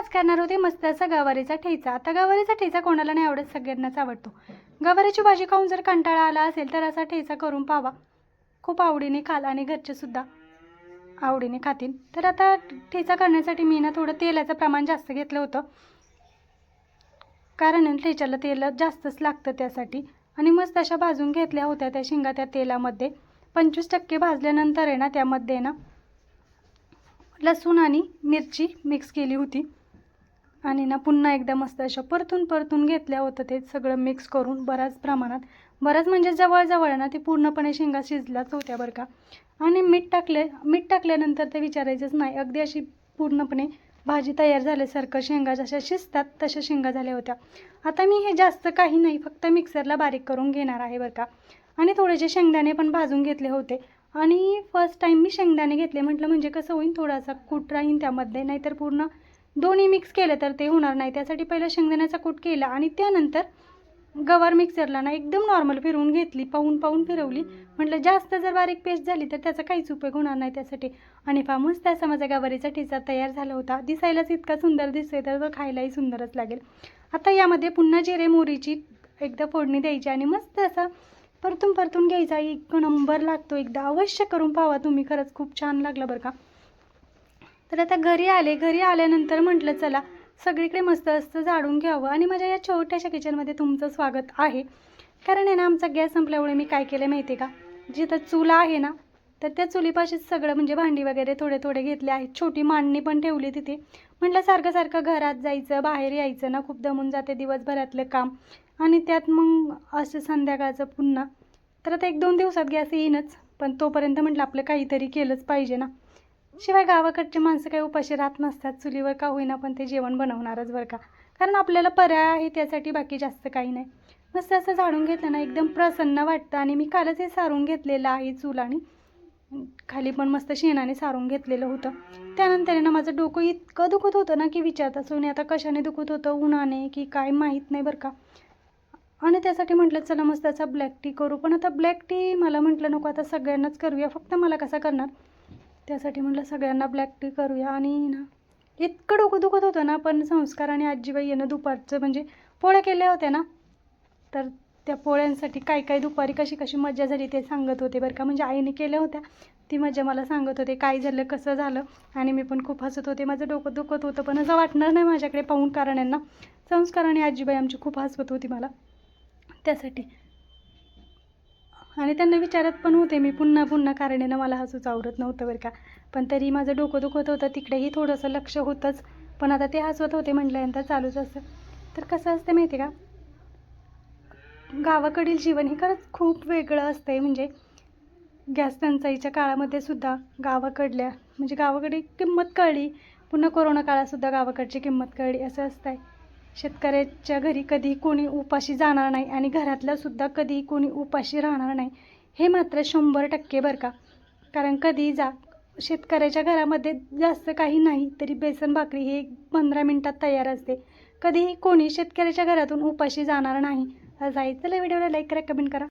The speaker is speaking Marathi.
आज करणार होते मस्त असा गवारीचा ठेचा। आता गवारीचा ठेचा कोणाला नाही आवडत, सगळ्यांनाच आवडतो। गवारीची भाजी खाऊन जर कंटाळा आला असेल तर असा ठेचा करून पावा, खूप आवडीने खाल आणि घरचे सुद्धा आवडीने खातील। तर आता ठेचा करण्यासाठी मी ना थोडं तेलाचं प्रमाण जास्त घेतलं होतं, कारण ठेच्याला तेल जास्तच लागतं त्यासाठी। आणि मस्त अशा भाजून घेतल्या होत्या त्या शेंगा त्या तेलामध्ये। 25% भाजल्यानंतर आहे ना त्यामध्ये ना लसूण आणि मिरची मिक्स केली होती आणि ना पुन्हा एकदा मस्त अशा परतून घेतल्या होतं ते सगळं मिक्स करून बऱ्याच प्रमाणात। बऱ्याच म्हणजे जवळ ना ते पूर्णपणे शेंगा शिजल्याच होत्या बरं का। आणि मीठ टाकल्यानंतर ते विचारायचंच नाही, अगदी अशी पूर्णपणे भाजी तयार झाल्यासारखं शेंगा जशा शिजतात तशा शेंगा झाल्या होत्या। आता मी हे जास्त काही नाही, फक्त मिक्सरला बारीक करून घेणार आहे बरं का। आणि थोडेसे शेंगदाणे पण भाजून घेतले होते। आणि फर्स्ट टाइम मी शेंगदाणे घेतले, म्हटलं म्हणजे कसं होईल, थोडासा कूट राहील त्यामध्ये, नाहीतर पूर्ण दोन्ही मिक्स केलं तर ते होणार नाही। त्यासाठी पहिला शेंगदाण्याचा कूट केला आणि त्यानंतर गवार मिक्सरला ना एकदम नॉर्मल फिरवून घेतली, पाहून फिरवली। म्हटलं जास्त जर बारीक पेस्ट झाली तर त्याचा काहीच उपयोग होणार नाही त्यासाठी। आणि मस्त असा माझा गवारीचा ठेचा तयार झाला होता। दिसायलाच इतका सुंदर दिसतोय तर तो खायलाही सुंदरच लागेल। आता यामध्ये पुन्हा जिरे मोहरीची एकदा फोडणी द्यायची आणि मस्त असा परतून घ्यायचा। एक नंबर लागतो, एकदा अवश्य करून पाहा तुम्ही, खरंच खूप छान लागलं बरं का। तर आता घरी आल्यानंतर म्हटलं चला सगळीकडे मस्त असं झाडून घ्यावं आणि माझ्या या छोट्याशा किचनमध्ये तुमचं स्वागत आहे। कारण आहे ना आमचा गॅस संपल्यामुळे मी काय केलं माहिती आहे का, जिथं चूल आहे ना तर त्या चुलीपाशीच सगळं म्हणजे भांडी वगैरे थोडे घेतले आहेत। छोटी मांडणी पण ठेवली तिथे। म्हटलं सारखं घरात जायचं बाहेर यायचं ना, खूप दमून जाते दिवसभरातलं काम आणि त्यात मग असं संध्याकाळचं पुन्हा। तर आता 1-2 दिवसात गॅस येईनच, पण तोपर्यंत म्हटलं आपलं काहीतरी केलंच पाहिजे ना। शिवाय गावाकडचे माणसं काही उपाशी राहत नसतात, चुलीवर का होईना पण ते जेवण बनवणारच बरं का। कारण आपल्याला पर्याय आहे त्यासाठी, बाकी जास्त काही नाही। मस्त असं झाडून घेतलं ना एकदम प्रसन्न वाटतं। आणि मी कालच हे सारून घेतलेलं आहे चूल, आणि खाली पण मस्त शेणाने सारून घेतलेलं होतं। त्यानंतर ना माझं डोकं इतकं दुखत होतं ना की विचारता सोनी, आता कशाने दुखत होतं, उन्हाने की काय माहीत नाही बरं का। आणि त्यासाठी म्हटलं चला मस्त असा ब्लॅक टी करू, पण आता ब्लॅक टी मला म्हटलं नको, आता सगळ्यांनाच करूया, फक्त मला कसा करणार, त्यासाठी म्हटलं सगळ्यांना ब्लॅक टी करूया। आणि ना इतकं डोकं दुखत होतं ना, पण संस्कार आणि आजीबाई येणं दुपारचं म्हणजे पोळ्या केल्या होत्या ना, तर त्या पोळ्यांसाठी काय दुपारी कशी मजा झाली ते सांगत होते बरं का। म्हणजे आईने केल्या होत्या ती मजा मला सांगत होते, काय झालं कसं झालं, आणि मी पण खूप हसत होते। माझं डोकं दुखत होतं पण असं वाटणार नाही माझ्याकडे पाहून, कारण यांना संस्कार आणि आजीबाई आमची खूप हसवत होती मला त्यासाठी। आणि त्यांना विचारत पण होते मी पुन्हा कारण मला हसूच आवडत नव्हतं बरं का। पण तरी माझं डोकं दुखत होतं, तिकडेही थोडंसं लक्ष होतंच, पण आता ते हसवत होते म्हटल्यानंतर चालूच असतं। तर कसं असतं माहिती आहे का, गावाकडील जीवन हे खरंच खूप वेगळं असतंय। म्हणजे गॅस टंचाईच्या काळामध्ये सुद्धा गावाकडे किंमत कळली, पुन्हा कोरोना काळातसुद्धा गावाकडची किंमत कळली, असं असतंय। शेतकऱ्याच्या घरी कधी कोणी उपाशी जाणार नाही आणि घरातल्यासुद्धा कधी कोणी उपाशी राहणार नाही, हे मात्र 100% बरं का। कारण कधी जा, शेतकऱ्याच्या घरामध्ये जास्त काही नाही तरी बेसन भाकरी हे 15 मिनिटात तयार असते। कधीही कोणी शेतकऱ्याच्या घरातून उपाशी जाणार नाही। चला व्हिडिओला लाईक करा, कमेंट करा।